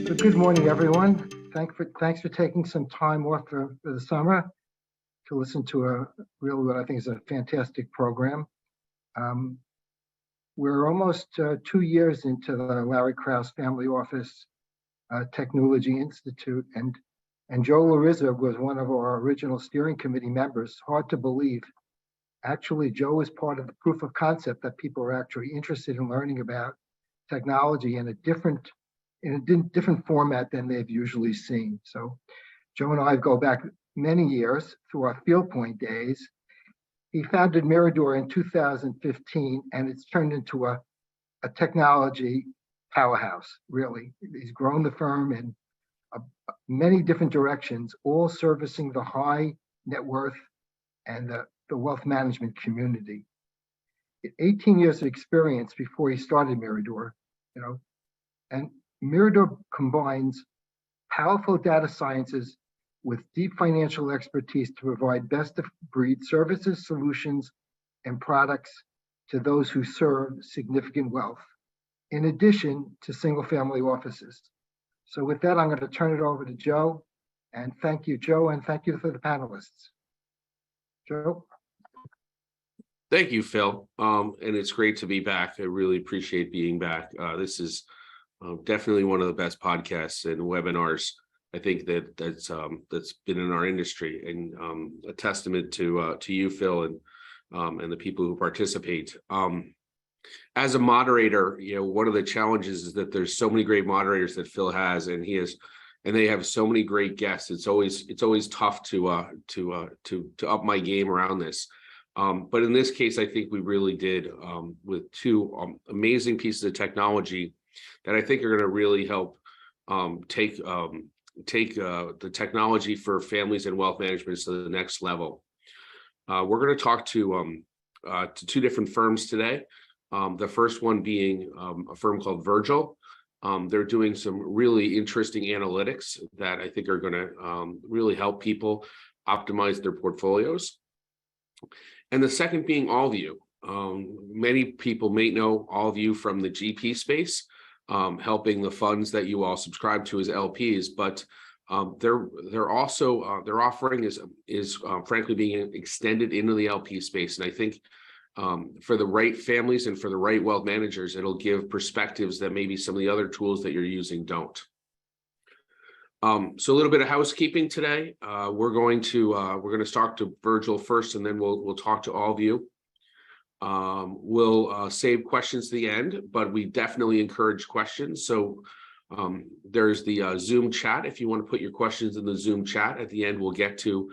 So good morning, everyone. Thanks for taking some time off for the summer to listen to what I think is a fantastic program. We're almost 2 years into the Larry Krauss Family Office Tech-NEW-logy Institute, and Joe Larizza was one of our original steering committee members. Hard to believe. Actually, Joe was part of the proof of concept that people are actually interested in learning about technology in a different format than they've usually seen. So Joe and I go back many years through our Field Point days. He founded Mirador in 2015, and it's turned into a technology powerhouse, really. He's grown the firm in many different directions, all servicing the high net worth and the wealth management community. 18 years of experience before he started Mirador, and Mirador combines powerful data sciences with deep financial expertise to provide best-of-breed services, solutions, and products to those who serve significant wealth, in addition to single-family offices. So with that, I'm going to turn it over to Joe. And thank you, Joe, and thank you for the panelists. Joe? Thank you, Phil. And it's great to be back. I really appreciate being back. This is definitely one of the best podcasts and webinars I think that's been in our industry, and a testament to you, Phil, and the people who participate. As a moderator, one of the challenges is that there's so many great moderators that Phil has, and they have so many great guests. It's always tough to up my game around this. But in this case, I think we really did with two amazing pieces of technology that I think are going to really help take the technology for families and wealth management to the next level. We're going to talk to two different firms today. The first one being a firm called VRGL. They're doing some really interesting analytics that I think are going to really help people optimize their portfolios. And the second being Allvue. Many people may know Allvue from the GP space, helping the funds that you all subscribe to as LPs, but they're also their offering is frankly being extended into the LP space. And I think for the right families and for the right wealth managers, it'll give perspectives that maybe some of the other tools that you're using don't. So a little bit of housekeeping today. We're going to talk to VRGL first, and then we'll talk to Allvue. We'll save questions to the end, but we definitely encourage questions. So there's the Zoom chat. If you want to put your questions in the Zoom chat at the end, we'll get to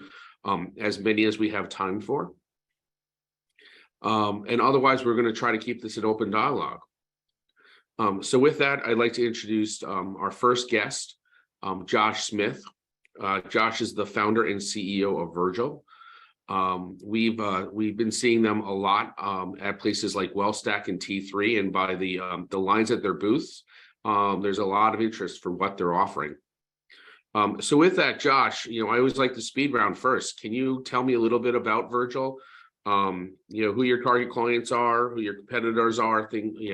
as many as we have time for. And otherwise, we're going to try to keep this an open dialogue. So with that, I'd like to introduce our first guest, Josh Smith. Josh is the founder and CEO of VRGL. We've been seeing them a lot at places like WellStack and T3, and by the lines at their booths, there's a lot of interest for what they're offering. So with that, Josh, I always like the speed round first. Can you tell me a little bit about VRGL? Who your target clients are, who your competitors are,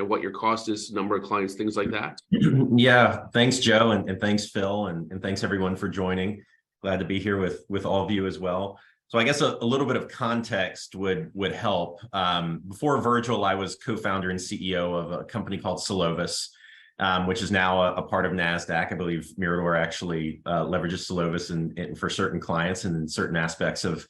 what your cost is, number of clients, things like that. Yeah, thanks, Joe, and thanks, Phil, and thanks everyone for joining. Glad to be here with Allvue as well. So I guess a little bit of context would help. Before VRGL, I was co-founder and CEO of a company called Solovis, which is now a part of NASDAQ. I believe Mirador actually leverages Solovis for certain clients and in certain aspects of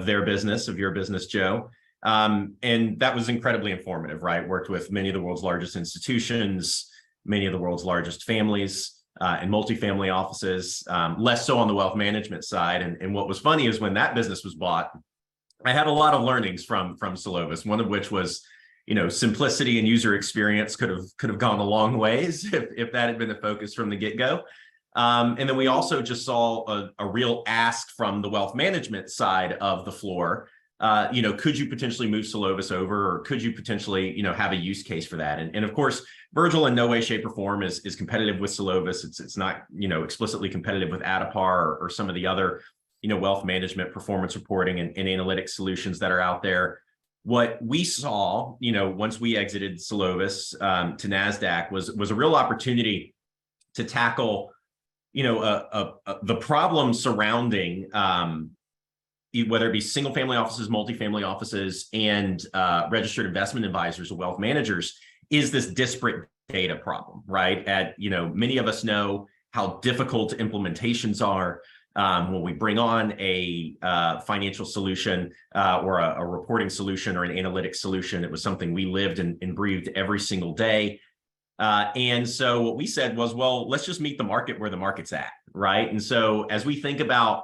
their business, of your business, Joe. And that was incredibly informative, right? Worked with many of the world's largest institutions, many of the world's largest families, and multifamily offices, less so on the wealth management side. And what was funny is when that business was bought, I had a lot of learnings from Solovis, one of which was, simplicity and user experience could have gone a long ways if that had been the focus from the get-go. And then we also just saw a real ask from the wealth management side of the floor. Could you potentially move Solovis over, or could you potentially, have a use case for that? And of course, VRGL in no way, shape, or form is competitive with Solovis. It's not, explicitly competitive with Adipar or some of the other, wealth management, performance reporting, and analytics solutions that are out there. What we saw, once we exited Solovis to NASDAQ was a real opportunity to tackle, the problem surrounding whether it be single family offices, multifamily offices, and registered investment advisors or wealth managers, is this disparate data problem, right? Many of us know how difficult implementations are when we bring on a financial solution or a reporting solution or an analytics solution. It was something we lived and breathed every single day. And so what we said was, well, let's just meet the market where the market's at, right? And so as we think about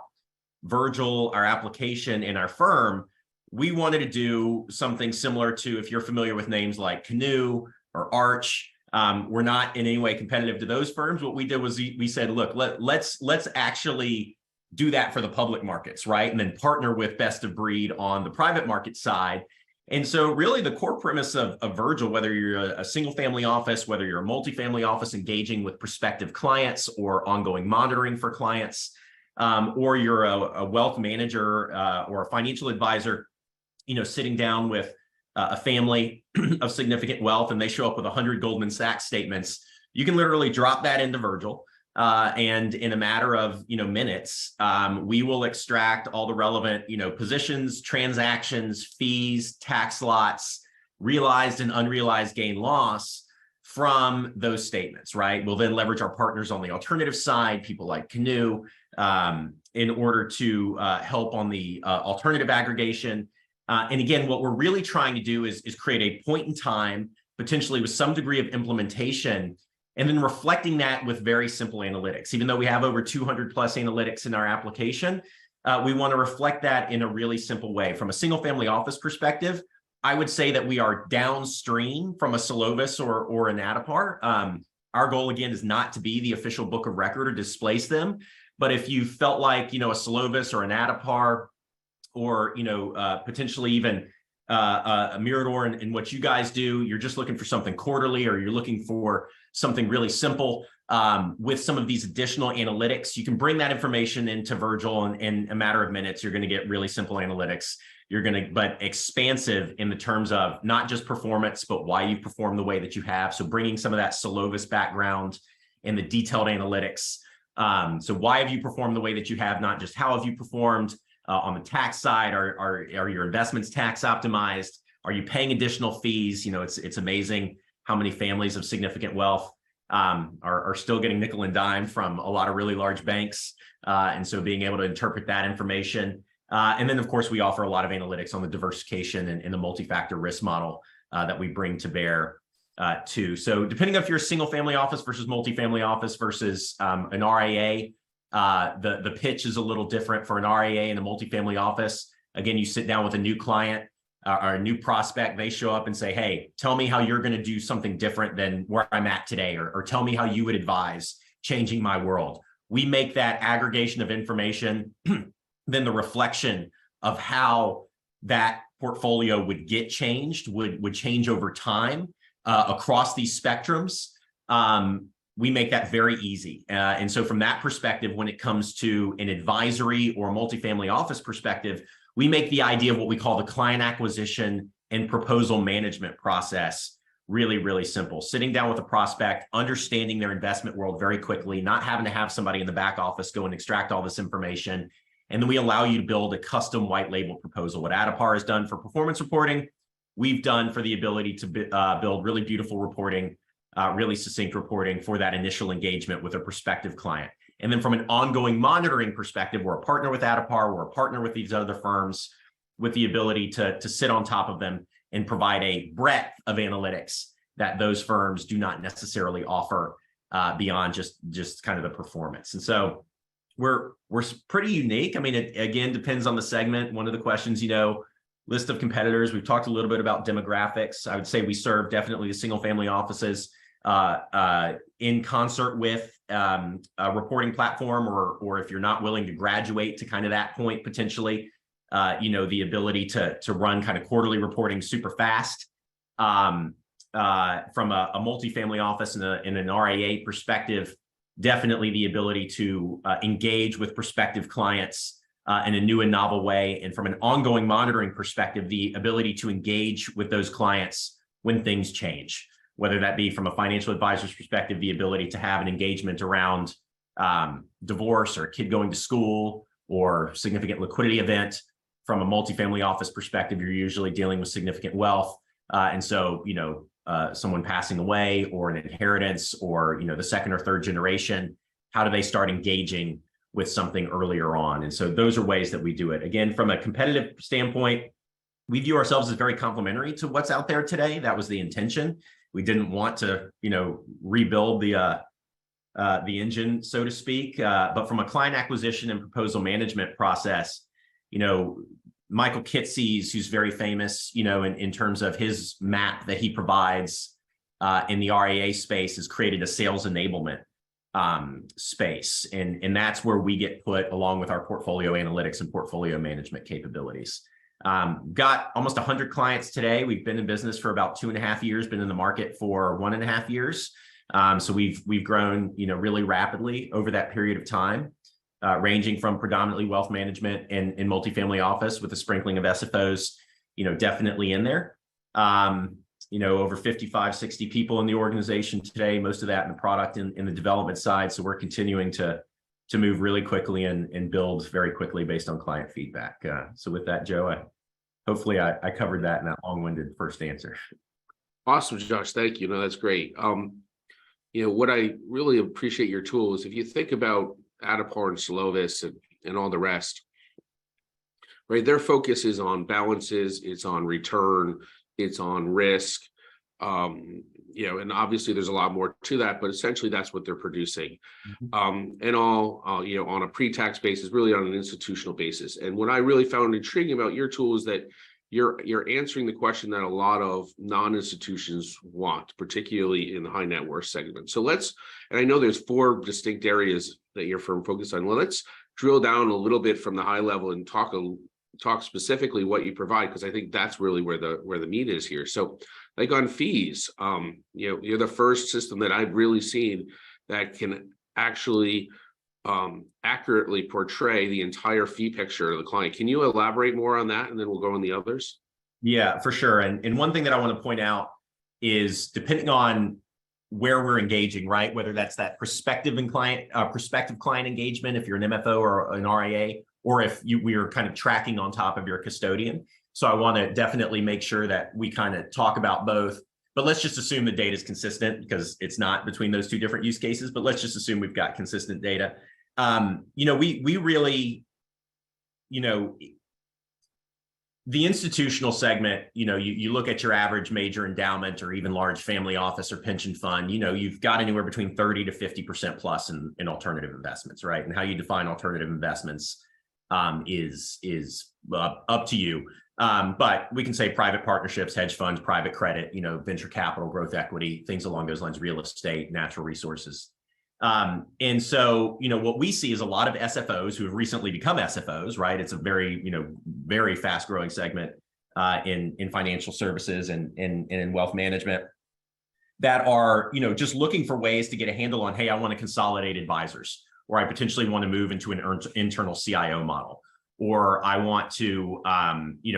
VRGL, our application, and our firm, we wanted to do something similar to, if you're familiar with names like Canoe or Arch, we're not in any way competitive to those firms. What we did was we said, look, let's actually do that for the public markets, right? And then partner with best of breed on the private market side. And so really the core premise of VRGL, whether you're a single family office, whether you're a multifamily office engaging with prospective clients or ongoing monitoring for clients, or you're a wealth manager or a financial advisor, sitting down with a family of significant wealth and they show up with 100 Goldman Sachs statements, you can literally drop that into VRGL. And in a matter of minutes, we will extract all the relevant positions, transactions, fees, tax lots, realized and unrealized gain loss from those statements, right? We'll then leverage our partners on the alternative side, people like Canoe, in order to help on the alternative aggregation. And again, what we're really trying to do is create a point in time, potentially with some degree of implementation, and then reflecting that with very simple analytics. Even though we have over 200 plus analytics in our application, we want to reflect that in a really simple way. From a single family office perspective, I would say that we are downstream from a Solovis or an Adipar. Our goal, again, is not to be the official book of record or displace them. But if you felt like, a Solovis or an Adipar or, potentially even a Mirador in what you guys do, you're just looking for something quarterly, or you're looking for something really simple with some of these additional analytics, you can bring that information into VRGL, and in a matter of minutes, you're going to get really simple analytics. But expansive in the terms of not just performance, but why you perform the way that you have. So bringing some of that Solovis background and the detailed analytics. So why have you performed the way that you have? Not just how have you performed on the tax side. Are your investments tax optimized? Are you paying additional fees? It's amazing how many families of significant wealth are still getting nickel and dime from a lot of really large banks. And so being able to interpret that information. And then, of course, we offer a lot of analytics on the diversification and the multi-factor risk model that we bring to bear too. So depending on if you're a single family office versus multifamily office versus an RIA, the pitch is a little different for an RIA and a multifamily office. Again, you sit down with a new client or a new prospect, they show up and say, hey, tell me how you're going to do something different than where I'm at today, or tell me how you would advise changing my world. We make that aggregation of information, then the reflection of how that portfolio would get changed, would change over time across these spectrums. We make that very easy. And so from that perspective, when it comes to an advisory or multifamily office perspective, we make the idea of what we call the client acquisition and proposal management process really, really simple. Sitting down with a prospect, understanding their investment world very quickly, not having to have somebody in the back office go and extract all this information. And then we allow you to build a custom white label proposal. What Adipar has done for performance reporting, we've done for the ability to build really beautiful reporting, really succinct reporting for that initial engagement with a prospective client. And then from an ongoing monitoring perspective, we're a partner with Adipar, we're a partner with these other firms with the ability to sit on top of them and provide a breadth of analytics that those firms do not necessarily offer beyond just kind of the performance. And so we're pretty unique. I mean, it again depends on the segment. One of the questions, list of competitors. We've talked a little bit about demographics. I would say we serve definitely the single family offices in concert with a reporting platform, or if you're not willing to graduate to kind of that point, potentially, the ability to run kind of quarterly reporting super fast. From a multifamily office and an RIA perspective, definitely the ability to engage with prospective clients in a new and novel way. And from an ongoing monitoring perspective, the ability to engage with those clients when things change. whether that be from a financial advisor's perspective, the ability to have an engagement around divorce or a kid going to school or significant liquidity event. From a multifamily office perspective, you're usually dealing with significant wealth. And so, someone passing away or an inheritance or, the second or third generation, how do they start engaging with something earlier on? And so those are ways that we do it. Again, from a competitive standpoint, we view ourselves as very complementary to what's out there today. That was the intention. We didn't want to, rebuild the engine, so to speak. But from a client acquisition and proposal management process, Michael Kitces, who's very famous, in terms of his map that he provides in the RIA space, has created a sales enablement space. And that's where we get put along with our portfolio analytics and portfolio management capabilities. Got almost 100 clients today. We've been in business for about 2.5 years, been in the market for 1.5 years. So we've grown, really rapidly over that period of time, ranging from predominantly wealth management and multifamily office with a sprinkling of SFOs, definitely in there. Over 55, 60 people in the organization today, most of that in the product and in the development side. So we're continuing to move really quickly and build very quickly based on client feedback. So with that, Joe, hopefully I covered that in that long-winded first answer. Awesome, Josh. Thank you. No, that's great. What I really appreciate your tool is if you think about Adipar and Slovis and all the rest, right? Their focus is on balances, it's on return, it's on risk. And obviously there's a lot more to that, but essentially that's what they're producing. And all, on a pre-tax basis, really on an institutional basis. And what I really found intriguing about your tool is that you're answering the question that a lot of non-institutions want, particularly in the high net worth segment. So and I know there's 4 distinct areas that your firm focused on. Well, let's drill down a little bit from the high level and talk specifically what you provide, because I think that's really where the meat is here. So like on fees, you're the first system that I've really seen that can actually accurately portray the entire fee picture of the client. Can you elaborate more on that? And then we'll go on the others. Yeah, for sure. And one thing that I want to point out is depending on where we're engaging, right? Whether that's that prospective client engagement, if you're an MFO or an RIA, or if we are kind of tracking on top of your custodian. So I want to definitely make sure that we kind of talk about both. But let's just assume the data is consistent, because it's not between those 2 different use cases. But let's just assume we've got consistent data. We really, the institutional segment, you look at your average major endowment or even large family office or pension fund, you've got anywhere between 30 to 50% plus in alternative investments, right? And how you define alternative investments is up to you. But we can say private partnerships, hedge funds, private credit, venture capital, growth equity, things along those lines, real estate, natural resources. And so, what we see is a lot of SFOs who have recently become SFOs, right? It's a very, very fast growing segment in financial services and in wealth management that are, just looking for ways to get a handle on, hey, I want to consolidate advisors, or I potentially want to move into an internal CIO model, or I want to,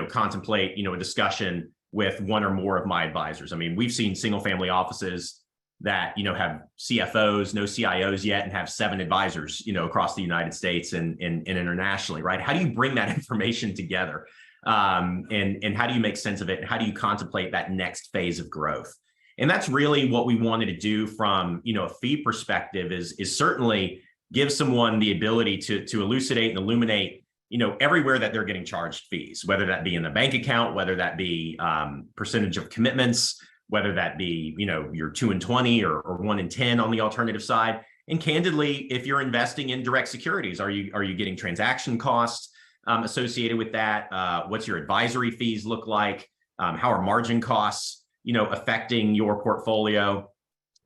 contemplate, a discussion with one or more of my advisors. I mean, we've seen single family offices that, have CFOs, no CIOs yet, and have 7 advisors, across the United States and internationally, right? How do you bring that information together? And how do you make sense of it? And how do you contemplate that next phase of growth? And that's really what we wanted to do from, a fee perspective is certainly give someone the ability to elucidate and illuminate, everywhere that they're getting charged fees, whether that be in the bank account, whether that be percentage of commitments, whether that be, you're 2 and 20 or 1 and 10 on the alternative side. And candidly, if you're investing in direct securities, are you getting transaction costs associated with that? What's your advisory fees look like? How are margin costs, affecting your portfolio?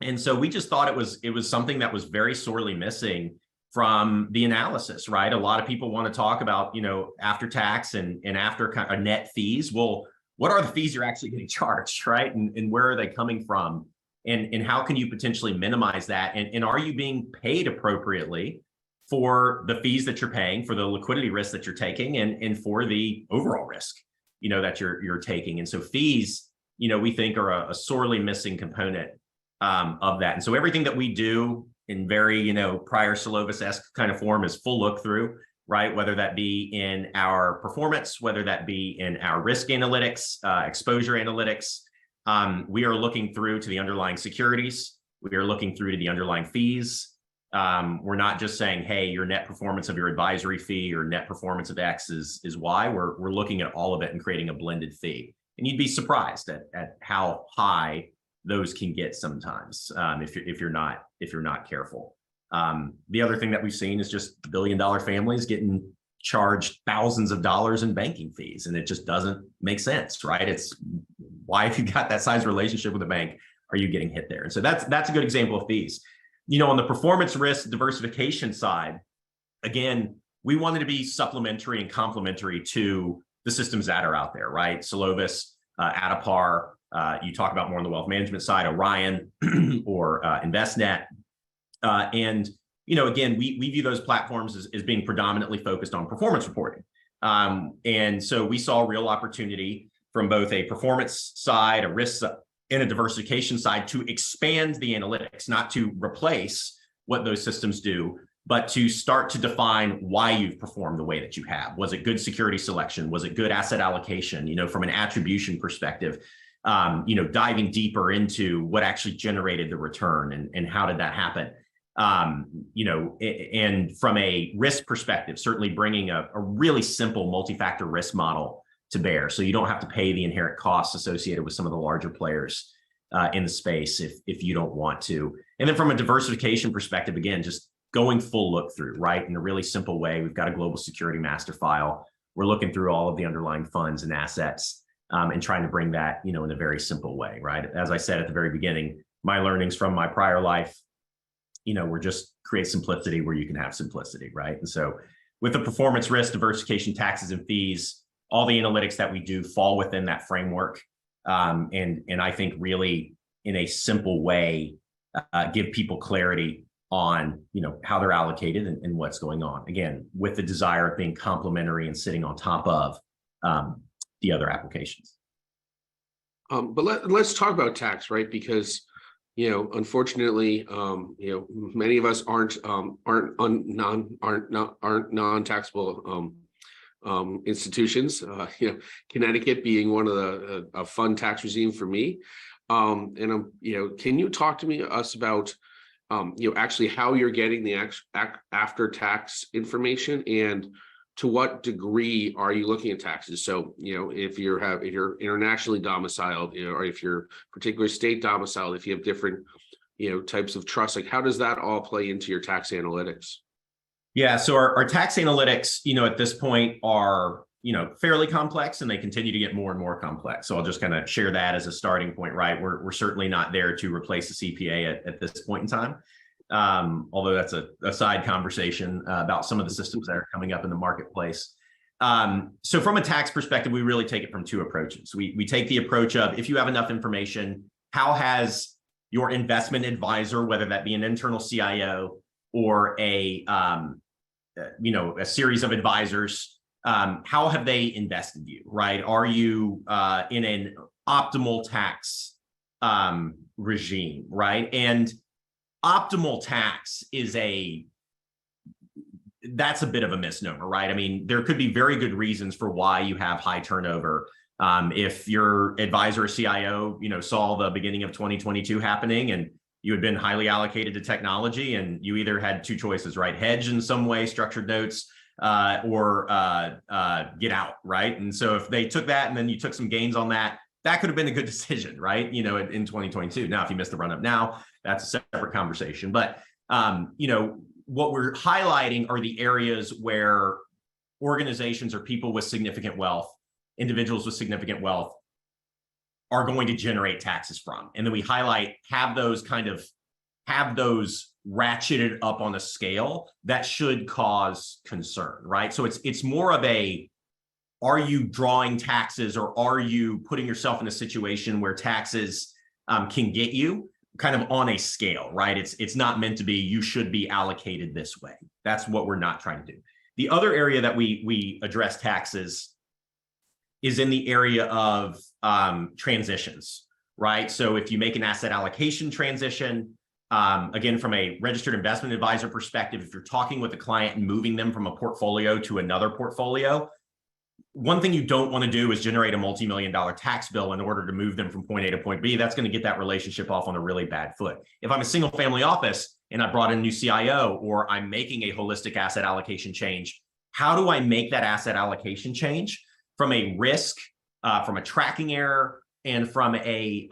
And so we just thought it was something that was very sorely missing from the analysis, right? A lot of people want to talk about, after tax and after kind of net fees. Well, what are the fees you're actually getting charged, right? And where are they coming from? And how can you potentially minimize that? And are you being paid appropriately for the fees that you're paying, for the liquidity risk that you're taking, and for the overall risk, that you're taking? And so fees, we think are a sorely missing component of that. And so everything that we do in very, prior Solovis-esque kind of form is full look through, right? Whether that be in our performance, whether that be in our risk analytics, exposure analytics. We are looking through to the underlying securities. We are looking through to the underlying fees. We're not just saying, hey, your net performance of your advisory fee or net performance of X is Y. We're looking at all of it and creating a blended fee. And you'd be surprised at how high those can get sometimes if you're not careful. The other thing that we've seen is just billion-dollar families getting charged thousands of dollars in banking fees, and it just doesn't make sense, right? It's why, if you've got that size relationship with a bank, are you getting hit there? And so that's a good example of fees. On the performance risk diversification side, again, we wanted to be supplementary and complementary to the systems that are out there, right? Solovis, Adapar, you talk about more on the wealth management side, Orion or InvestNet. And, again, we view those platforms as being predominantly focused on performance reporting. And so we saw real opportunity from both a performance side, a risk and a diversification side to expand the analytics, not to replace what those systems do, but to start to define why you've performed the way that you have. Was it good security selection? Was it good asset allocation? From an attribution perspective, diving deeper into what actually generated the return and how did that happen? And from a risk perspective, certainly bringing a really simple multi-factor risk model to bear. So you don't have to pay the inherent costs associated with some of the larger players in the space if you don't want to. And then from a diversification perspective, again, just going full look through, right? In a really simple way. We've got a global security master file. We're looking through all of the underlying funds and assets and trying to bring that, in a very simple way, right? As I said at the very beginning, my learnings from my prior life, we're just create simplicity where you can have simplicity, right? And so with the performance risk, diversification, taxes, and fees, all the analytics that we do fall within that framework. And I think really in a simple way, give people clarity on, how they're allocated and what's going on. Again, with the desire of being complementary and sitting on top of the other applications. But let's talk about tax, right? Because unfortunately, many of us aren't non-taxable institutions. Connecticut being one of a fun tax regime for me. And can you talk to us about actually how you're getting the after tax information, and to what degree are you looking at taxes? So, if you're internationally domiciled, or if you're particular state domiciled, if you have different, types of trust, like how does that all play into your tax analytics? Yeah, so our tax analytics, at this point are, fairly complex, and they continue to get more and more complex. So I'll just kind of share that as a starting point, right? We're certainly not there to replace the CPA at this point in time. Although that's a side conversation about some of the systems that are coming up in the marketplace. So from a tax perspective, we really take it from two approaches. We take the approach of, if you have enough information, how has your investment advisor, whether that be an internal CIO or a series of advisors, how have they invested you, right? Are you in an optimal tax regime, right? And optimal tax that's a bit of a misnomer, right? I mean, there could be very good reasons for why you have high turnover. If your advisor or CIO, saw the beginning of 2022 happening and you had been highly allocated to technology, and you either had two choices, right? Hedge in some way, structured notes, or get out, right? And so if they took that and then you took some gains on that, that could have been a good decision, right? In 2022. Now, if you missed the run up now, that's a separate conversation. But, what we're highlighting are the areas where organizations or people with significant wealth, individuals with significant wealth, are going to generate taxes from. And then we highlight, have those ratcheted up on a scale that should cause concern, right? So it's more of are you drawing taxes, or are you putting yourself in a situation where taxes can get you kind of on a scale, right? It's not meant to be, you should be allocated this way. That's what we're not trying to do. The other area that we address taxes is in the area of transitions, right? So if you make an asset allocation transition, again, from a registered investment advisor perspective, if you're talking with a client and moving them from a portfolio to another portfolio, one thing you don't want to do is generate a multi-million-dollar tax bill in order to move them from point A to point B. That's going to get that relationship off on a really bad foot. If I'm a single family office and I brought in a new CIO, or I'm making a holistic asset allocation change, how do I make that asset allocation change from a risk, from a tracking error, and from a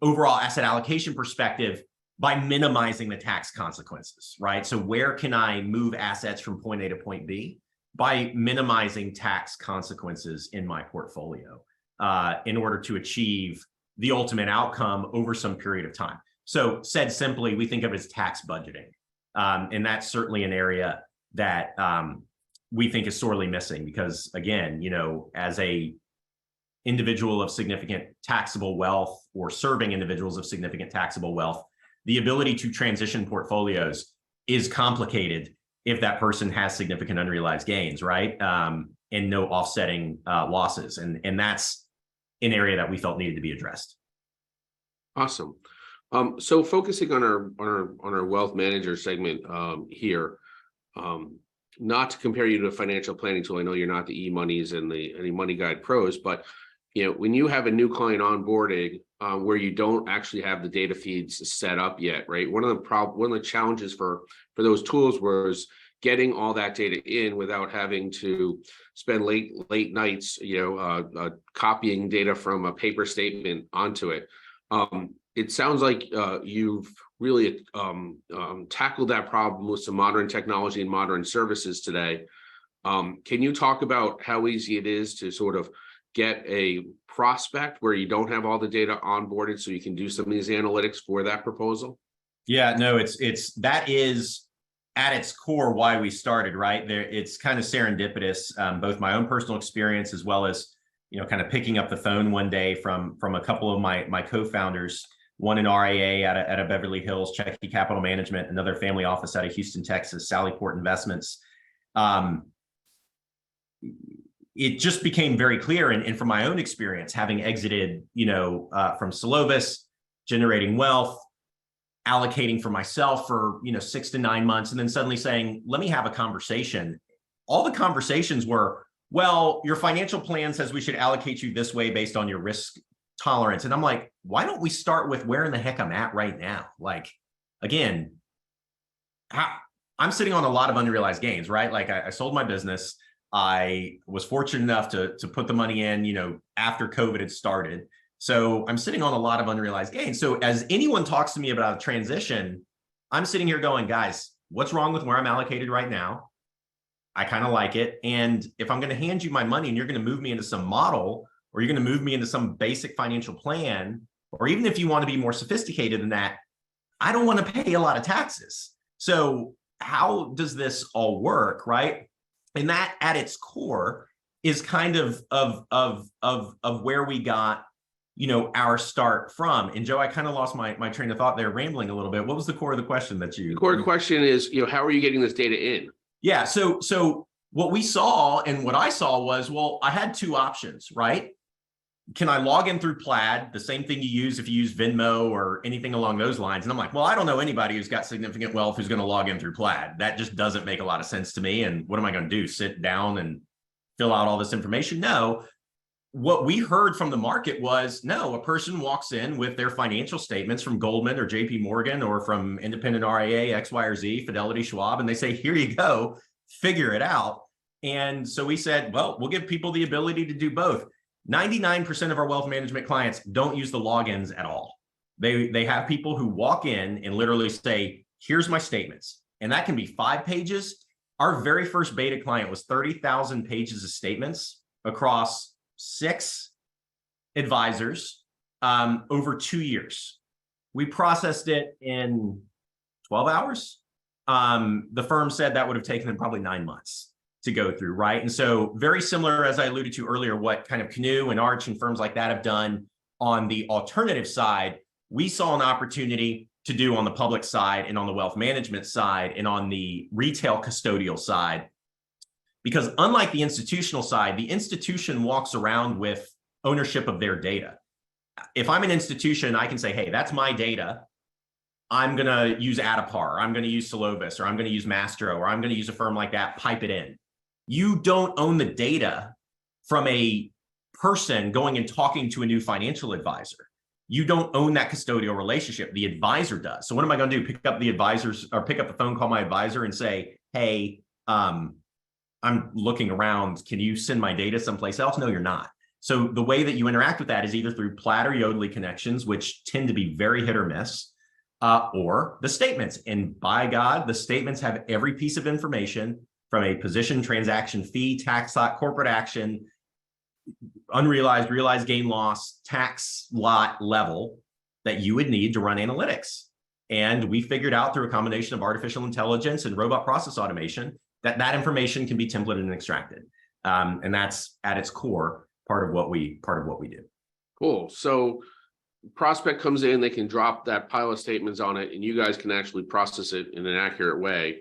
overall asset allocation perspective by minimizing the tax consequences, right? So where can I move assets from point A to point B? By minimizing tax consequences in my portfolio in order to achieve the ultimate outcome over some period of time. So said simply, we think of it as tax budgeting. And that's certainly an area that we think is sorely missing because, again, you know, as a individual of significant taxable wealth or serving individuals of significant taxable wealth, the ability to transition portfolios is complicated if that person has significant unrealized gains, right? And no offsetting losses. And that's an area that we felt needed to be addressed. Awesome. So focusing on our wealth manager segment here, not to compare you to a financial planning tool. I know you're not the e-monies and any money guide pros, but you know, when you have a new client onboarding where you don't actually have the data feeds set up yet, right? One of the challenges for those tools was getting all that data in without having to spend late nights, copying data from a paper statement onto it. It sounds like you've really tackled that problem with some modern technology and modern services today. Can you talk about how easy it is to sort of get a prospect where you don't have all the data onboarded so you can do some of these analytics for that proposal? Yeah, no, that is at its core why we started, right? It's kind of serendipitous, both my own personal experience as well as, you know, kind of picking up the phone one day from a couple of my co-founders, one in RIA out of Beverly Hills, Checky Capital Management, another family office out of Houston, Texas, Sallyport Investments. It just became very clear, and from my own experience, having exited, from Solovis, generating wealth, allocating for myself for 6 to 9 months, and then suddenly saying, let me have a conversation. All the conversations were, well, your financial plan says we should allocate you this way based on your risk tolerance. And I'm like, why don't we start with where in the heck I'm at right now? Like, again, I'm sitting on a lot of unrealized gains, right? Like I sold my business. I was fortunate enough to put the money in, after COVID had started. So I'm sitting on a lot of unrealized gains. So as anyone talks to me about a transition, I'm sitting here going, guys, what's wrong with where I'm allocated right now? I kind of like it. And if I'm going to hand you my money and you're going to move me into some model, or you're going to move me into some basic financial plan, or even if you want to be more sophisticated than that, I don't want to pay a lot of taxes. So how does this all work, right? And that at its core is kind of where we got, our start from. And Joe, I kind of lost my train of thought there, rambling a little bit. What was the core of the question that you? The core question is, how are you getting this data in? Yeah. So what we saw and what I saw was, well, I had two options, right? Can I log in through Plaid, the same thing you use if you use Venmo or anything along those lines? And I'm like, well, I don't know anybody who's got significant wealth who's going to log in through Plaid. That just doesn't make a lot of sense to me. And what am I going to do? Sit down and fill out all this information? No. What we heard from the market was, no, a person walks in with their financial statements from Goldman or JP Morgan or from independent RIA, X, Y, or Z, Fidelity, Schwab, and they say, here you go, figure it out. And so we said, well, we'll give people the ability to do both. 99% of our wealth management clients don't use the logins at all. They have people who walk in and literally say, here's my statements. And that can be 5 pages. Our very first beta client was 30,000 pages of statements across 6 advisors over 2 years. We processed it in 12 hours. The firm said that would have taken them probably 9 months to go through, right? And so very similar, as I alluded to earlier, what kind of Canoe and Arch and firms like that have done on the alternative side, we saw an opportunity to do on the public side and on the wealth management side and on the retail custodial side, Because unlike the institutional side, the institution walks around with ownership of their data. If I'm an institution, I can say, hey, that's my data. I'm going to use Adipar, I'm going to use Solovis, or I'm going to use Mastro, or I'm going to use a firm like that, pipe it in. You don't own the data from a person going and talking to a new financial advisor. You don't own that custodial relationship. The advisor does. So what am I going to do? Pick up the advisors or pick up the phone, call my advisor and say, hey, I'm looking around. Can you send my data someplace else? No, you're not. So the way that you interact with that is either through Plaid or Yodlee connections, which tend to be very hit or miss, or the statements. And by God, the statements have every piece of information from a position, transaction fee, tax lot, corporate action, unrealized, realized gain loss, tax lot level that you would need to run analytics. And we figured out through a combination of artificial intelligence and robot process automation that that information can be templated and extracted. And that's at its core part of what we do. Cool. So prospect comes in, they can drop that pile of statements on it, and you guys can actually process it in an accurate way.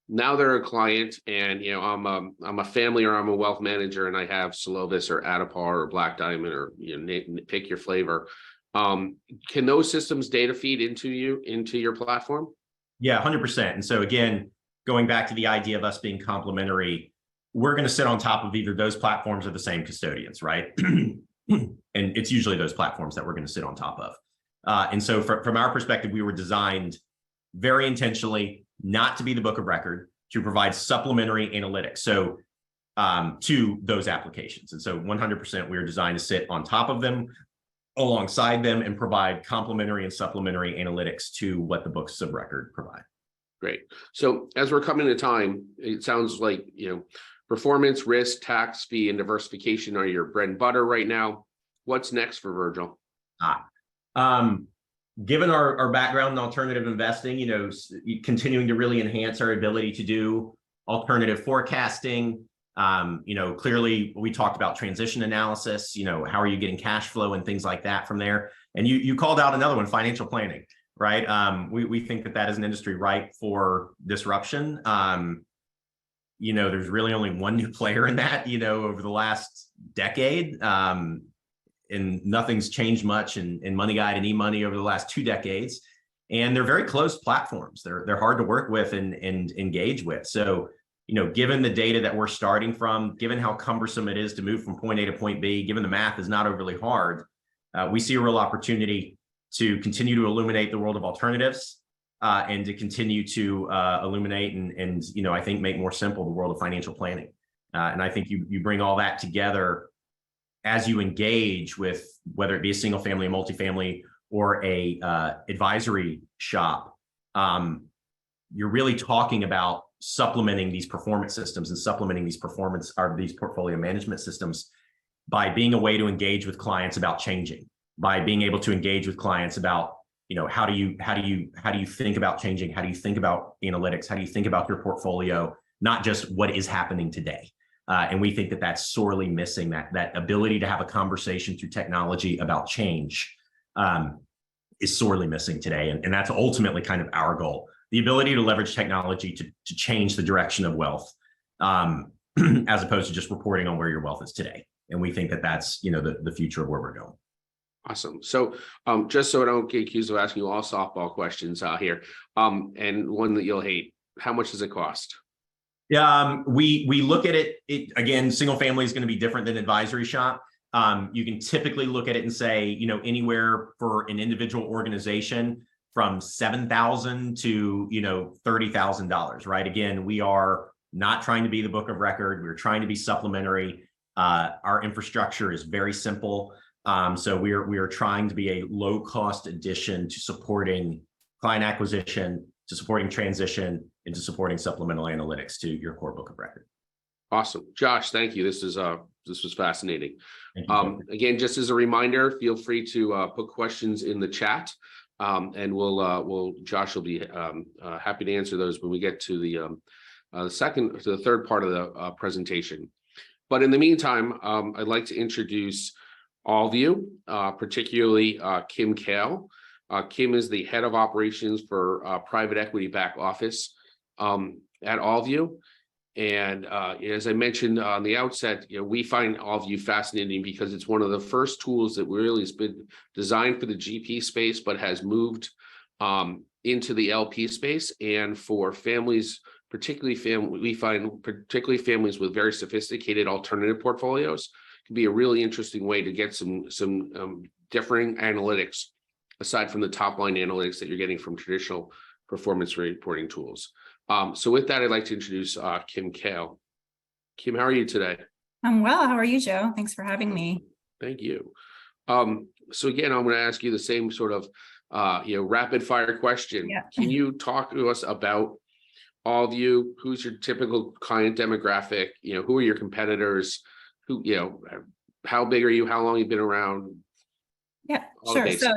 Now they're a client, and I'm a family or I'm a wealth manager, and I have Solovis or Adipar or Black Diamond or pick your flavor. Can those systems data feed into your platform? Yeah, 100%. And so again, going back to the idea of us being complementary, we're going to sit on top of either those platforms or the same custodians, right? And it's usually those platforms that we're going to sit on top of. And so from our perspective, we were designed very intentionally not to be the book of record, to provide supplementary analytics so to those applications. And so 100% we are designed to sit on top of them, alongside them, and provide complementary and supplementary analytics to what the books of record provide. Great. So as we're coming to time, it sounds like performance, risk, tax, fee, and diversification are your bread and butter right now. What's next for Virgil? Given our background in alternative investing, continuing to really enhance our ability to do alternative forecasting. Clearly we talked about transition analysis, how are you getting cash flow and things like that from there. And you called out another one, financial planning, right? We think that is an industry ripe for disruption. There's really only one new player in that, over the last decade. And nothing's changed much in Money Guide and eMoney over the last 2 decades. And they're very closed platforms. They're hard to work with and engage with. So, given the data that we're starting from, given how cumbersome it is to move from point A to point B, given the math is not overly hard, we see a real opportunity to continue to illuminate the world of alternatives and to continue to illuminate and I think make more simple the world of financial planning. And I think you bring all that together as you engage with whether it be a single family, a multifamily, or a advisory shop. You're really talking about supplementing these performance systems and supplementing these portfolio management systems by being a way to engage with clients about changing, by being able to engage with clients about how do you think about changing, how do you think about analytics, how do you think about your portfolio, not just what is happening today. And we think that that's sorely missing, that ability to have a conversation through technology about change is sorely missing today. And that's ultimately kind of our goal, the ability to leverage technology to change the direction of wealth as opposed to just reporting on where your wealth is today. And we think that that's the future of where we're going. Awesome. So just so I don't get accused of asking you all softball questions out here, and one that you'll hate, how much does it cost? Yeah, we look at it again, single family is going to be different than advisory shop. You can typically look at it and say, anywhere for an individual organization from $7,000 to, $30,000, right? Again, we are not trying to be the book of record. We're trying to be supplementary. Our infrastructure is very simple. So we are trying to be a low cost addition to supporting client acquisition, to supporting transition, and to supporting supplemental analytics to your core book of record. Awesome. Josh, thank you. This was fascinating. Again, just as a reminder, feel free to put questions in the chat, and Josh will be happy to answer those when we get to the third part of the presentation. But in the meantime, I'd like to introduce Allvue, particularly Kim Kale. Kim is the head of operations for private equity back office at Allvue. And as I mentioned on the outset, we find Allvue fascinating because it's one of the first tools that really has been designed for the GP space, but has moved into the LP space. And for families, we find particularly families with very sophisticated alternative portfolios, can be a really interesting way to get some differing analytics aside from the top line analytics that you're getting from traditional performance reporting tools. So with that, I'd like to introduce Kim Kale. Kim, how are you today? I'm well. How are you, Joe? Thanks for having me. Thank you. So again, I'm going to ask you the same sort of rapid fire question. Yeah. Can you talk to us about Allvue? Who's your typical client demographic? Who are your competitors? How big are you? How long you've been around? Yeah, sure. So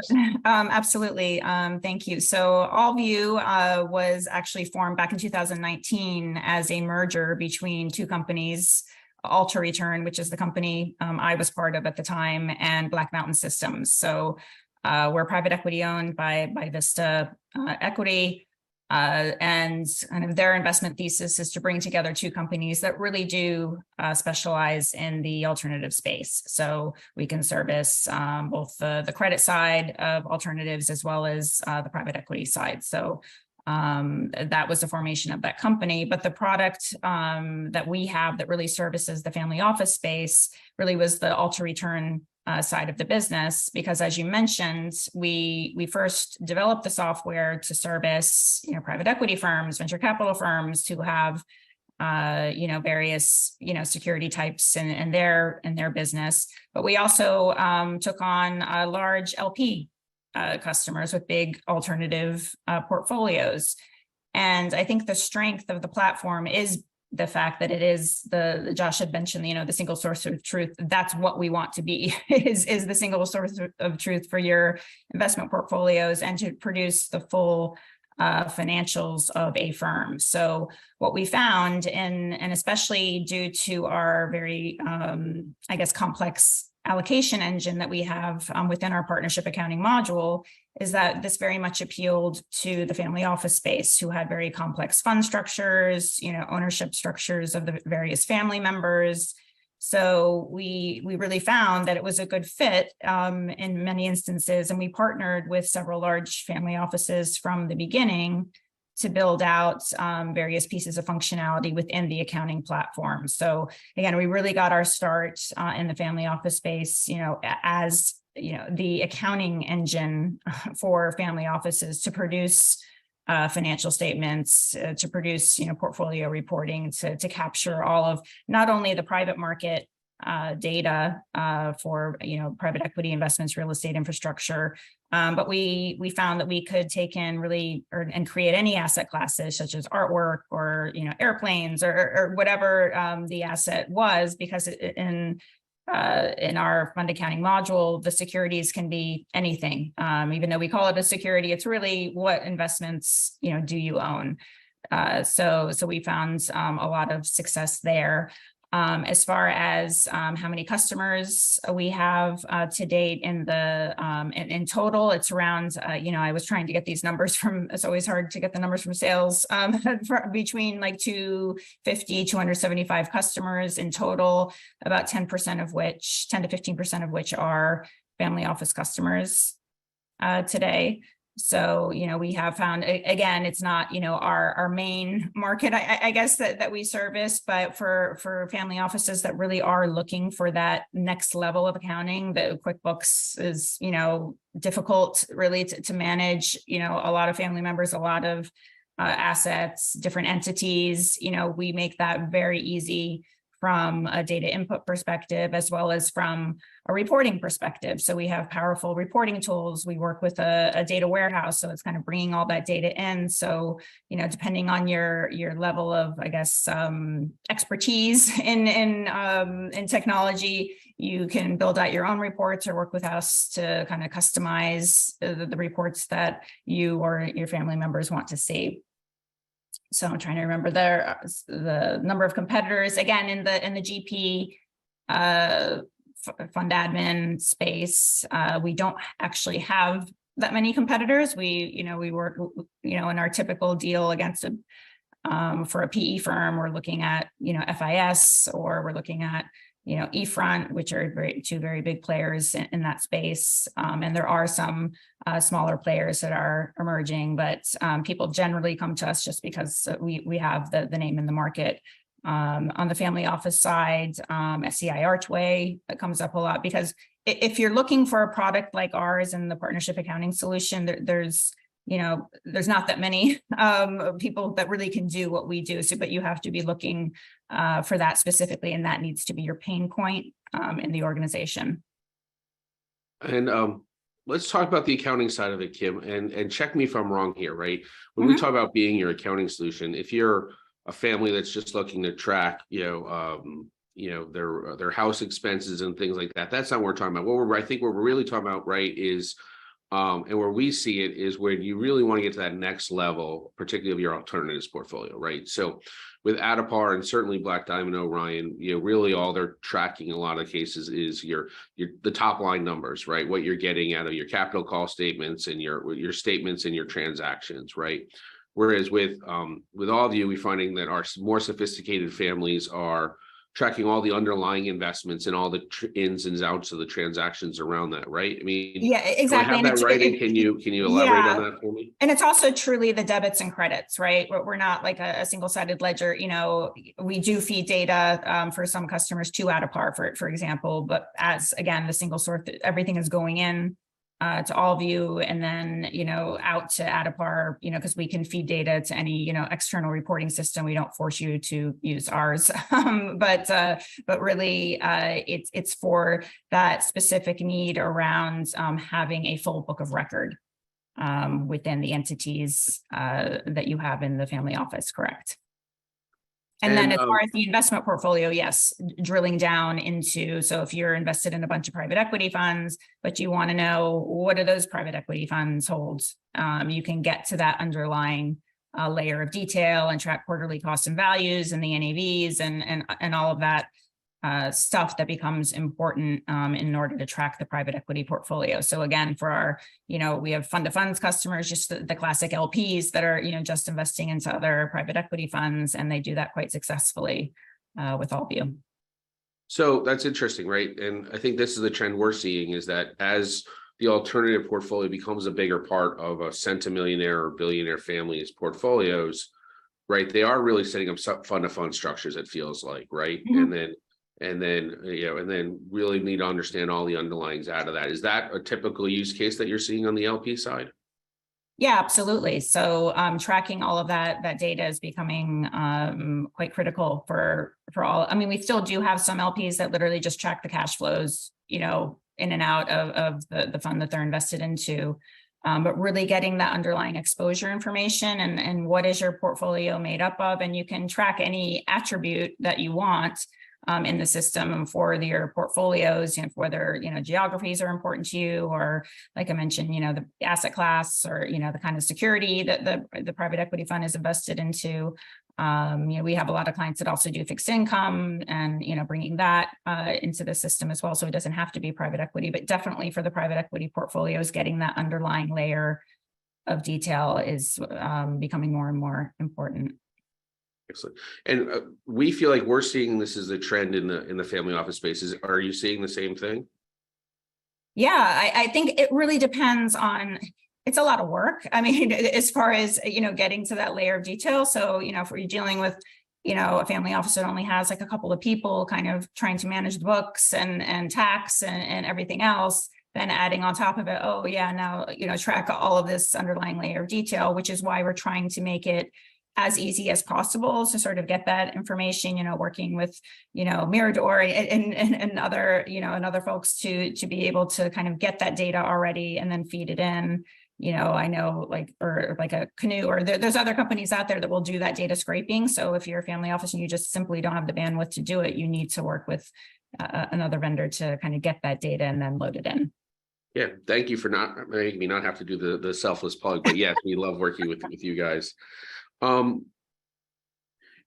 absolutely. Thank you. So Allvue was actually formed back in 2019 as a merger between two companies, AltaReturn, which is the company I was part of at the time, and Black Mountain Systems. So we're private equity owned by Vista Equity. And kind of their investment thesis is to bring together two companies that really do specialize in the alternative space. So we can service both the credit side of alternatives as well as the private equity side. So that was the formation of that company. But the product that we have that really services the family office space really was the AltaReturn side of the business, because as you mentioned, we first developed the software to service private equity firms, venture capital firms who have various security types in their business. But we also took on large LP customers with big alternative portfolios. And I think the strength of the platform is the fact that it is Josh had mentioned, the single source of truth. That's what we want to be, is the single source of truth for your investment portfolios and to produce the full financials of a firm. So what we found, and especially due to our very, complex allocation engine that we have within our partnership accounting module, is that this very much appealed to the family office space, who had very complex fund structures, ownership structures of the various family members. So we really found that it was a good fit in many instances, and we partnered with several large family offices from the beginning to build out various pieces of functionality within the accounting platform. So again, we really got our start in the family office space, as the accounting engine for family offices to produce financial statements, to produce portfolio reporting, to capture all of not only the private market data for private equity investments, real estate infrastructure, but we found that we could take in and create any asset classes such as artwork or airplanes or whatever the asset was, because in our fund accounting module, the securities can be anything. Even though we call it a security, it's really what investments do you own. So we found a lot of success there. As far as how many customers we have to date in total, it's around, I was trying to get these numbers it's always hard to get the numbers from sales, between like 275 customers in total, about 10 to 15% of which are family office customers today. So, we have found, again, it's not, our main market, I guess, that we service, but for family offices that really are looking for that next level of accounting, the QuickBooks is, difficult really to manage, a lot of family members, a lot of assets, different entities, we make that very easy from a data input perspective, as well as from a reporting perspective. So we have powerful reporting tools. We work with a data warehouse, so it's kind of bringing all that data in. So, depending on your level of, expertise in technology, you can build out your own reports or work with us to kind of customize the reports that you or your family members want to see. So I'm trying to remember the number of competitors. Again, in the GP fund admin space, we don't actually have that many competitors. We work, in our typical deal against For a PE firm, we're looking at, FIS, or we're looking at, eFront, which are two very big players in that space. And there are some smaller players that are emerging, but people generally come to us just because we have the name in the market. On the family office side, SCI Archway comes up a lot, because if you're looking for a product like ours and the partnership accounting solution, there's not that many people that really can do what we do. So, but you have to be looking for that specifically, and that needs to be your pain point in the organization. And let's talk about the accounting side of it, Kim, and check me if I'm wrong here, right? When we talk about being your accounting solution, if you're a family that's just looking to track, their house expenses and things like that, that's not what we're talking about. I think what we're really talking about, right, is and where we see it is where you really want to get to that next level, particularly of your alternatives portfolio, right? So with Adipar and certainly Black Diamond Orion, really all they're tracking in a lot of cases is the top line numbers, right? What you're getting out of your capital call statements and your statements and your transactions, right? Whereas with Allvue, we're finding that our more sophisticated families are tracking all the underlying investments and all the ins and outs of the transactions around that, right? I mean, yeah, exactly. Do I have that right? And can you elaborate on that for me? And it's also truly the debits and credits, right? We're not like a single-sided ledger. We do feed data for some customers to Adipar, for example, but as again, the single source, everything is going in to Allvue, and then, out to Adipar, because we can feed data to any, external reporting system. We don't force you to use ours, but really it's for that specific need around having a full book of record within the entities that you have in the family office, correct? And then as far as the investment portfolio, yes, drilling down into, so if you're invested in a bunch of private equity funds, but you want to know what do those private equity funds hold, you can get to that underlying layer of detail and track quarterly costs and values and the NAVs and all of that stuff that becomes important in order to track the private equity portfolio. So again, for our, we have fund of funds customers, just the classic LPs that are, just investing into other private equity funds, and they do that quite successfully with Allvue. So that's interesting, right? And I think this is the trend we're seeing, is that as the alternative portfolio becomes a bigger part of a centimillionaire or billionaire family's portfolios, right? They are really setting up fund of fund structures, it feels like, right? And then really need to understand all the underlyings out of that. Is that a typical use case that you're seeing on the LP side? Yeah, absolutely. So tracking all of that data is becoming quite critical for all. I mean, we still do have some LPs that literally just track the cash flows, in and out of the fund that they're invested into. But really getting that underlying exposure information and what is your portfolio made up of, and you can track any attribute that you want in the system for your portfolios, whether, geographies are important to you, or like I mentioned, the asset class, or, the kind of security that the private equity fund is invested into. We have a lot of clients that also do fixed income and, bringing that into the system as well. So it doesn't have to be private equity, but definitely for the private equity portfolios, getting that underlying layer of detail is becoming more and more important. Excellent. And we feel like we're seeing this as a trend in the family office spaces. Are you seeing the same thing? Yeah, I think it really depends on, it's a lot of work. I mean, as far as, getting to that layer of detail. So, if we're dealing with, a family office that only has like a couple of people kind of trying to manage the books and tax and everything else, then adding on top of it, oh yeah, now, track all of this underlying layer of detail, which is why we're trying to make it as easy as possible to sort of get that information, working with, Mirador and other, and other folks to be able to kind of get that data already and then feed it in. I know like a Canoe, or there's other companies out there that will do that data scraping. So if you're a family office and you just simply don't have the bandwidth to do it, you need to work with another vendor to kind of get that data and then load it in. Yeah, thank you for not making me not have to do the selfless plug, but yes, we love working with you guys. And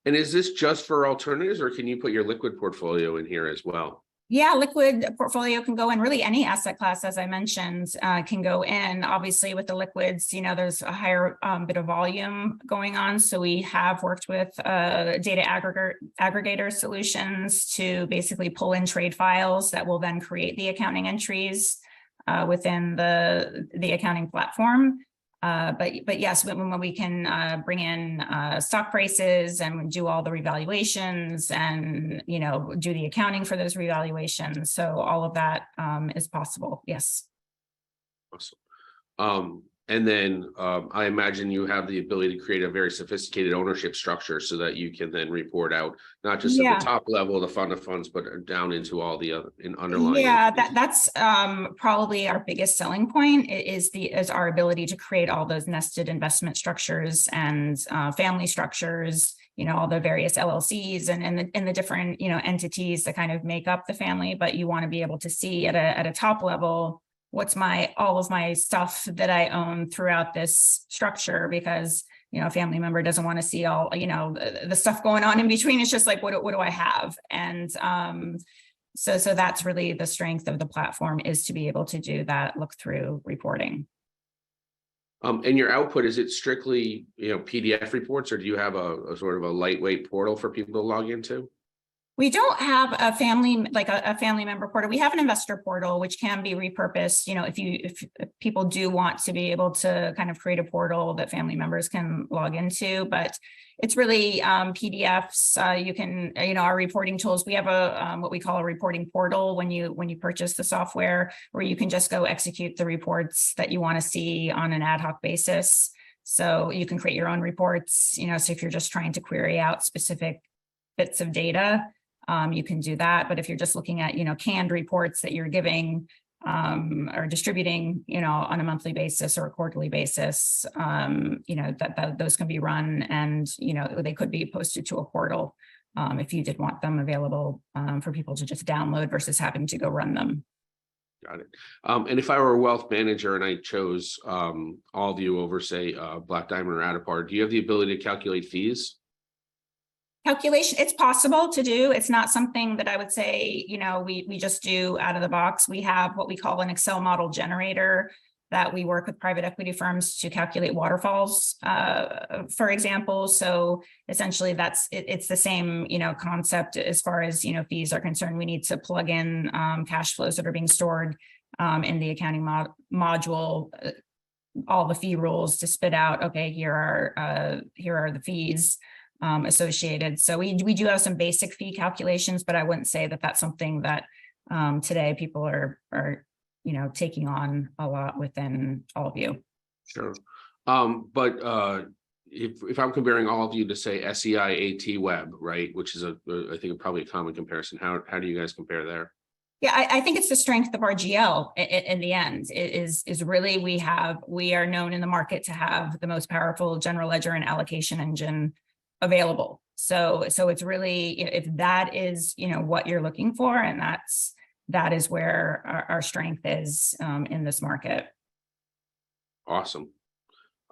is this just for alternatives, or can you put your liquid portfolio in here as well? Yeah, liquid portfolio can go in. Really any asset class, as I mentioned, can go in. Obviously with the liquids, there's a higher bit of volume going on. So we have worked with data aggregator solutions to basically pull in trade files that will then create the accounting entries within the accounting platform. But yes, when we can bring in stock prices and do all the revaluations and, do the accounting for those revaluations. So all of that is possible. Yes. Awesome. And then I imagine you have the ability to create a very sophisticated ownership structure so that you can then report out not just at the top level of the fund of funds, but down into all the other underlying. Yeah, that's probably our biggest selling point is our ability to create all those nested investment structures and family structures, all the various LLCs and the different, entities that kind of make up the family. But you want to be able to see at a top level what's all of my stuff that I own throughout this structure, because a family member doesn't want to see all the stuff going on in between. It's just like, what do I have? And so that's really the strength of the platform, is to be able to do that look through reporting. And your output, is it strictly PDF reports, or do you have a sort of a lightweight portal for people to log into? We don't have a family member portal. We have an investor portal, which can be repurposed. If people do want to be able to kind of create a portal that family members can log into, but it's really PDFs. You can, our reporting tools. We have a what we call a reporting portal when you purchase the software, where you can just go execute the reports that you want to see on an ad hoc basis. So you can create your own reports. So if you're just trying to query out specific bits of data, you can do that. But if you're just looking at, canned reports that you're giving or distributing, on a monthly basis or a quarterly basis, those can be run, and, they could be posted to a portal if you did want them available for people to just download versus having to go run them. Got it. And if I were a wealth manager and I chose Allvue over, say, Black Diamond or Adapar, do you have the ability to calculate fees? Calculation, it's possible to do. It's not something that I would say, we just do out of the box. We have what we call an Excel model generator that we work with private equity firms to calculate waterfalls, for example. So essentially it's the same, concept as far as, fees are concerned. We need to plug in cash flows that are being stored in the accounting module, all the fee rules to spit out, okay, here are the fees associated. So we do have some basic fee calculations, but I wouldn't say that that's something that today people are taking on a lot within Allvue. Sure. But if I'm comparing Allvue to, say, SEI AT Web, right, which is I think probably a common comparison, how do you guys compare there? Yeah, I think it's the strength of RGL in the end. Is really we are known in the market to have the most powerful general ledger and allocation engine available. So it's really, if that is, what you're looking for, and that is where our strength is in this market. Awesome.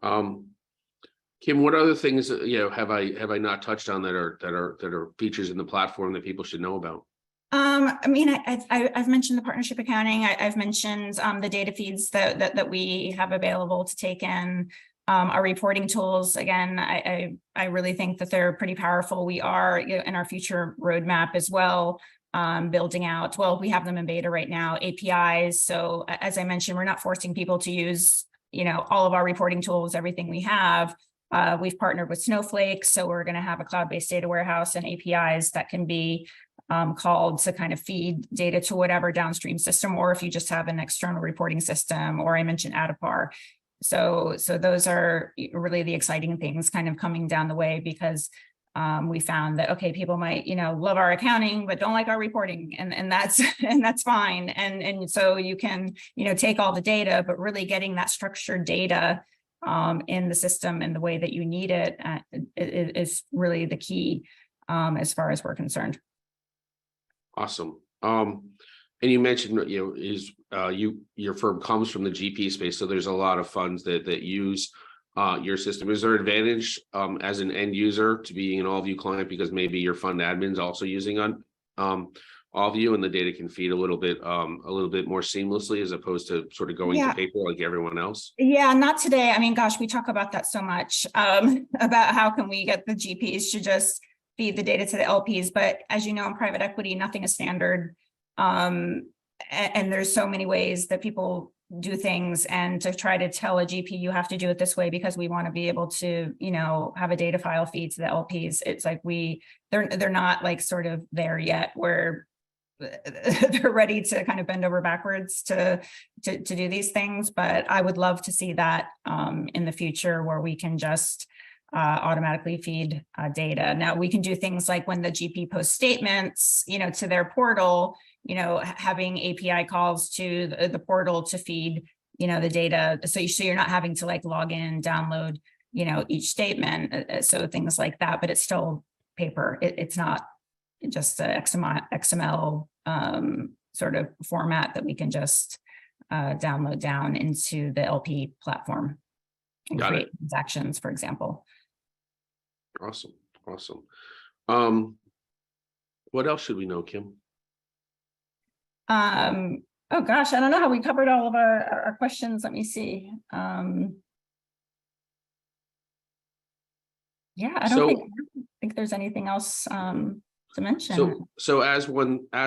Kim, what other things have I not touched on that are features in the platform that people should know about? I've mentioned the partnership accounting. I've mentioned the data feeds that we have available to take in. Our reporting tools, again, I really think that they're pretty powerful. We are in our future roadmap as well, building out, we have them in beta right now, APIs. So as I mentioned, we're not forcing people to use, all of our reporting tools, everything we have. We've partnered with Snowflake, so we're going to have a cloud-based data warehouse and APIs that can be called to kind of feed data to whatever downstream system, or if you just have an external reporting system, or I mentioned Adapar. So those are really the exciting things kind of coming down the way, because we found that, okay, people might, love our accounting, but don't like our reporting, and that's fine. And so you can, take all the data, but really getting that structured data in the system and the way that you need it is really the key as far as we're concerned. Awesome. And you mentioned, your firm comes from the GP space, so there's a lot of funds that use your system. Is there advantage as an end user to being an Allvue client because maybe your fund admin's also using Allvue, and the data can feed a little bit more seamlessly as opposed to sort of going to paper like everyone else? Yeah, not today. I mean, gosh, we talk about that so much, about how can we get the GPs to just feed the data to the LPs. But as you know, in private equity, nothing is standard. And there's so many ways that people do things, and to try to tell a GP you have to do it this way because we want to be able to, you know, have a data file feed to the LPs. It's like they're not like sort of there yet where they're ready to kind of bend over backwards to do these things. But I would love to see that in the future, where we can just automatically feed data. Now we can do things like when the GP posts statements, you know, to their portal, you know, having API calls to the portal to feed, you know, the data. So you're not having to like log in, download, you know, each statement. So things like that, but it's still paper. It's not just a XML sort of format that we can just download down into the LP platform and create transactions, for example. Awesome. What else should we know, Kim? Oh gosh, I don't know how we covered all of our questions. Let me see. Yeah, I don't think there's anything else to mention. So as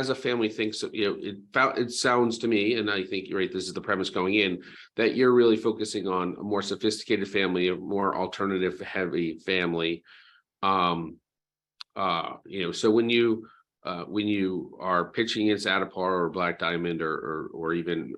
a family thinks, you know, it sounds to me, and I think you're right, this is the premise going in, that you're really focusing on a more sophisticated family, a more alternative heavy family. You know, so when you are pitching against Adapar or Black Diamond or even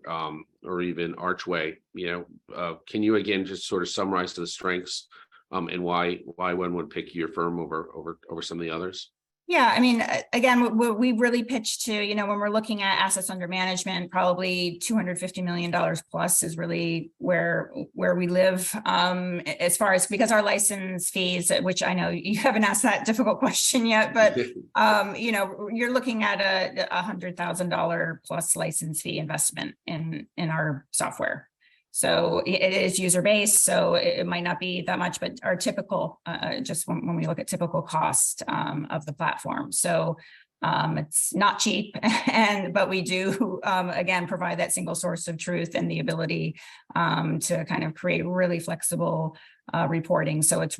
Archway, you know, can you again just sort of summarize the strengths and why one would pick your firm over some of the others? Yeah, I mean, again, we really pitch to, you know, when we're looking at assets under management, probably $250 million plus is really where we live, as far as, because our license fees, which I know you haven't asked that difficult question yet, but you know, you're looking at a $100,000 plus license fee investment in our software. So it is user-based, so it might not be that much, but our typical, just when we look at typical cost of the platform. So it's not cheap, but we do, again, provide that single source of truth and the ability to kind of create really flexible reporting. So it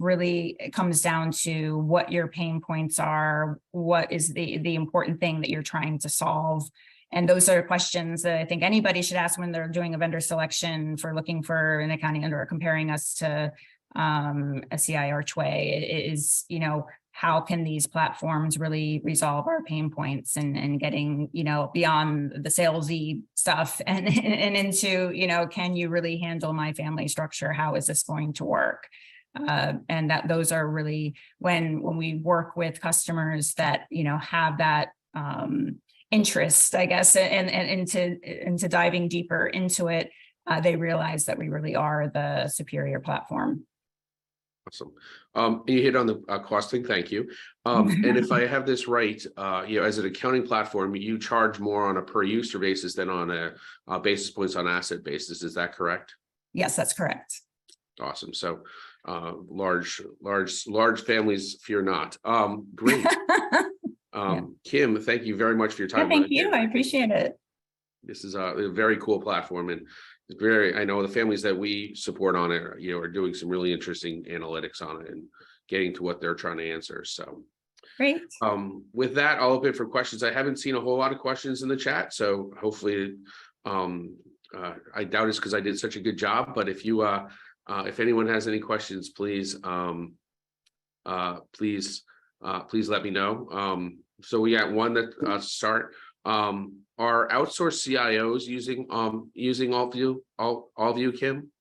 comes down to what your pain points are, what is the important thing that you're trying to solve. And those are questions that I think anybody should ask when they're doing a vendor selection for looking for an accounting or comparing us to SCI Archway. It is, you know, how can these platforms really resolve our pain points and getting, you know, beyond the salesy stuff and into, you know, can you really handle my family structure? How is this going to work? And those are really when we work with customers that, you know, have that interest, I guess, and into diving deeper into it, they realize that we really are the superior platform. Awesome. You hit on the costing. Thank you. And if I have this right, you know, as an accounting platform, you charge more on a per user basis than on a basis points on asset basis. Is that correct? Yes, that's correct. Awesome. So large families fear not. Great. Kim, thank you very much for your time. Yeah, thank you. I appreciate it. This is a very cool platform, and it's I know the families that we support on it, you know, are doing some really interesting analytics on it and getting to what they're trying to answer. So great. With that, I'll open for questions. I haven't seen a whole lot of questions in the chat, so hopefully, I doubt it's because I did such a good job. But if anyone has any questions, please let me know. So we got one that start. Are outsourced CIOs using Allvue, Kim?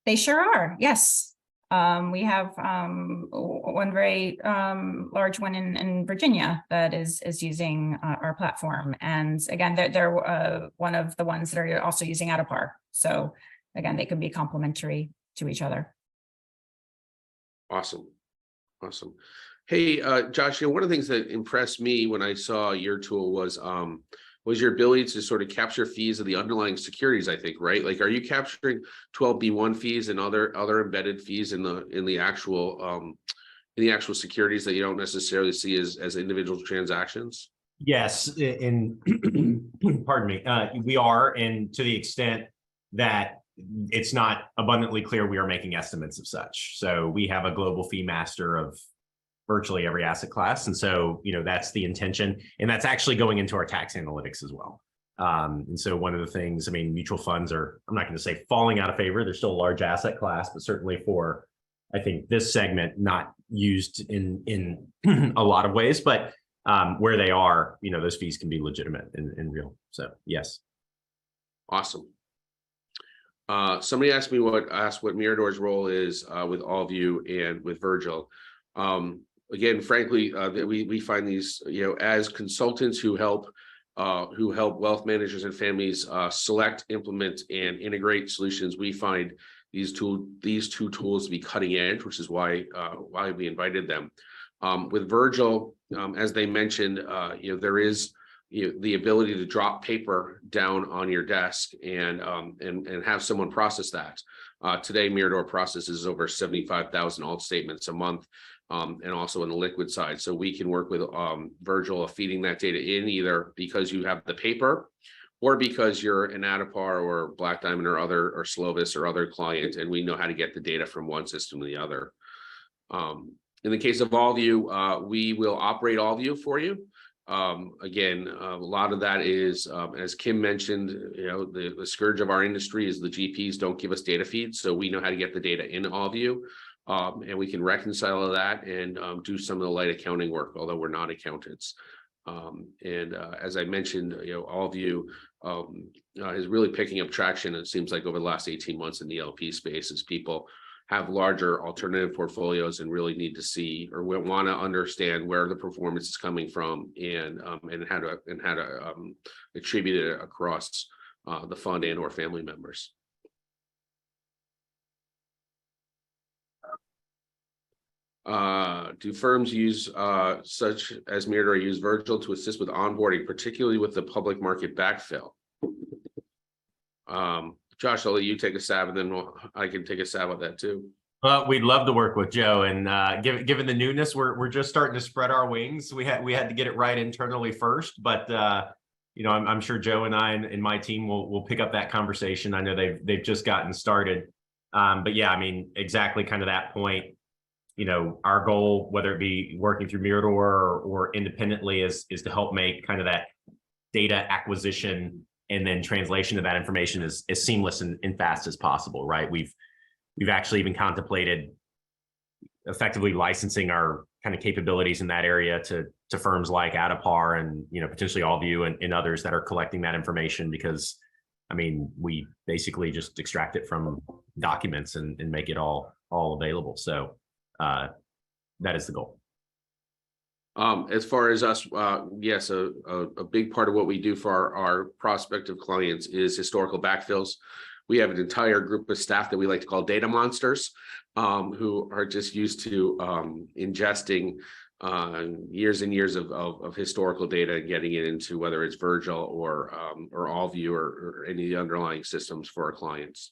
They sure are. Yes. We have one very large one in Virginia that is using our platform. And again, they're one of the ones that are also using Adapar. So again, they can be complementary to each other. Awesome. Hey, Josh, you know, one of the things that impressed me when I saw your tool was your ability to sort of capture fees of the underlying securities, I think, right? Like, are you capturing 12b1 fees and other embedded fees in the actual the actual securities that you don't necessarily see as individual transactions? Yes, and pardon me, we are, and to the extent that it's not abundantly clear, we are making estimates of such. So we have a global fee master of virtually every asset class. And so, that's the intention. And that's actually going into our tax analytics as well. And so one of the things, mutual funds are, I'm not going to say falling out of favor. They're still a large asset class, but certainly for, I think, this segment, not used in a lot of ways, but where they are, those fees can be legitimate and real. So yes. Awesome. Somebody asked what Mirador's role is with Allvue and with VRGL. Again, frankly, we find these, as consultants who help wealth managers and families select, implement, and integrate solutions. We find these two tools to be cutting edge, which is why we invited them. With VRGL, as they mentioned, there is the ability to drop paper down on your desk and have someone process that. Today, Mirador processes over 75,000 alt statements a month, and also on the liquid side. So we can work with VRGL of feeding that data in, either because you have the paper or because you're an Adipar or Black Diamond or Slovis or other client, and we know how to get the data from one system to the other. In the case of Allvue, we will operate Allvue for you. Again, a lot of that is, as Kim mentioned, the scourge of our industry is the GPs don't give us data feeds, so we know how to get the data in Allvue, and we can reconcile that and do some of the light accounting work, although we're not accountants. As I mentioned, Allvue is really picking up traction. It seems like over the last 18 months in the LP space, as people have larger alternative portfolios and really need to see or want to understand where the performance is coming from and how to attribute it across the fund and or family members. Do firms use such as Mirador use VRGL to assist with onboarding, particularly with the public market backfill? Josh, I'll let you take a stab, and then I can take a stab at that too. We'd love to work with Joe, and given the newness, we're just starting to spread our wings. We had to get it right internally first, but I'm sure Joe and I and my team will pick up that conversation. I know they've just gotten started, but yeah, exactly kind of that point. Our goal, whether it be working through Mirador or independently, is to help make kind of that data acquisition and then translation of that information as seamless and fast as possible, right? We've actually even contemplated effectively licensing our kind of capabilities in that area to firms like Adipar and potentially Allvue and others that are collecting that information, because we basically just extract it from documents and make it all available. So that is the goal. As far as us, yes, a big part of what we do for our prospective clients is historical backfills. We have an entire group of staff that we like to call data monsters, who are just used to ingesting years and years of historical data and getting it into whether it's VRGL or Allvue or any of the underlying systems for our clients.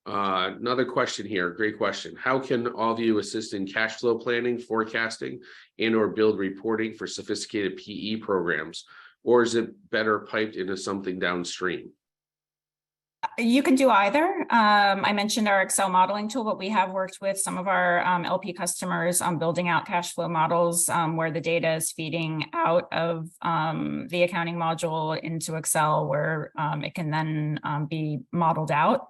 Another question here, great question. How can Allvue assist in cash flow planning, forecasting, and or build reporting for sophisticated PE programs? Or is it better piped into something downstream? You can do either. I mentioned our Excel modeling tool, but we have worked with some of our LP customers on building out cash flow models where the data is feeding out of the accounting module into Excel, where it can then be modeled out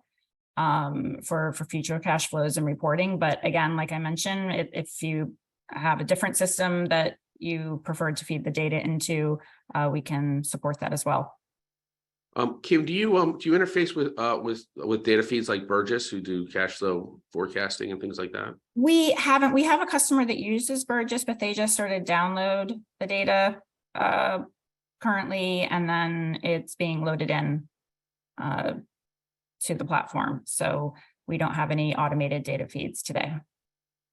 for future cash flows and reporting. But again, like I mentioned, if you have a different system that you prefer to feed the data into, we can support that as well. Kim, do you interface with data feeds like Burgess, who do cash flow forecasting and things like that? We haven't. We have a customer that uses Burgess, but they just started download the data currently, and then it's being loaded in to the platform. So we don't have any automated data feeds today.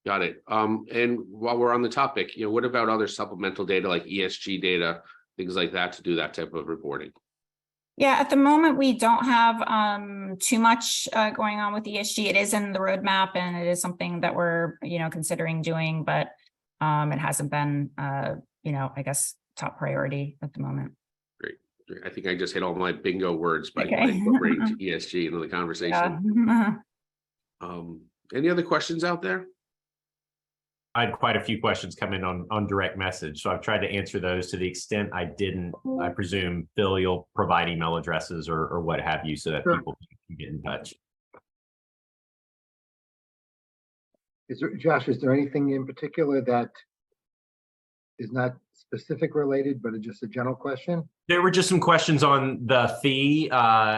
Got it. And while we're on the topic, what about other supplemental data like ESG data, things like that, to do that type of reporting? Yeah, at the moment, we don't have too much going on with ESG. It is in the roadmap and it is something that we're, considering doing, but it hasn't been, I guess, top priority at the moment. Great. I think I just hit all my bingo words by Okay. incorporating ESG into the conversation. Yeah. Any other questions out there? I had quite a few questions come in on direct message, so I've tried to answer those. To the extent I didn't, I presume, Phil, you'll provide email addresses or what have you so that Sure. people can get in touch. Josh, is there anything in particular that is not specific related, but just a general question? There were just some questions on the fee.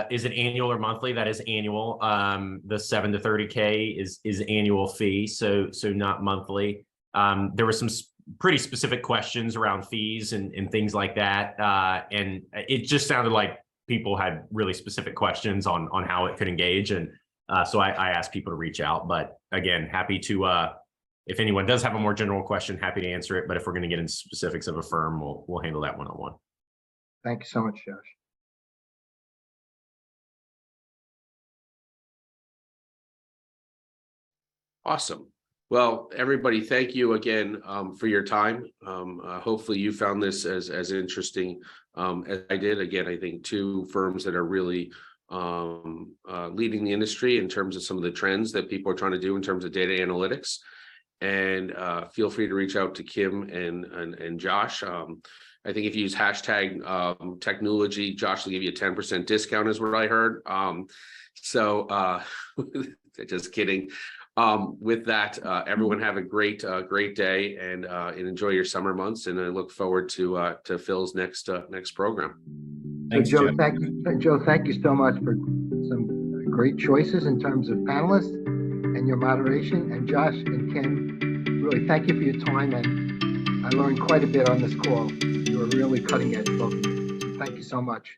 Is it annual or monthly? That is annual. The 7 to 30K is annual fee, so not monthly. There were some pretty specific questions around fees and things like that, and it just sounded like people had really specific questions on how it could engage, and so I asked people to reach out. But again, happy to. If anyone does have a more general question, happy to answer it. But if we're going to get into specifics of a firm, we'll handle that one-on-one. Thank you so much, Josh. Awesome. Well, everybody, thank you again for your time. Hopefully you found this as interesting as I did. Again, I think two firms that are really leading the industry in terms of some of the trends that people are trying to do in terms of data analytics. And feel free to reach out to Kim and Josh. I think if you use hashtag Tech-NEW-logy, Josh will give you a 10% discount is what I heard. Just kidding. With that, everyone have a great day and enjoy your summer months. And I look forward to Phil's next program. Thanks, Joe. Joe. Joe, thank you so much for some great choices in terms of panelists and your moderation. And Josh and Kim, really thank you for your time. And I learned quite a bit on this call. You were really cutting edge, both of you. Thank you so much.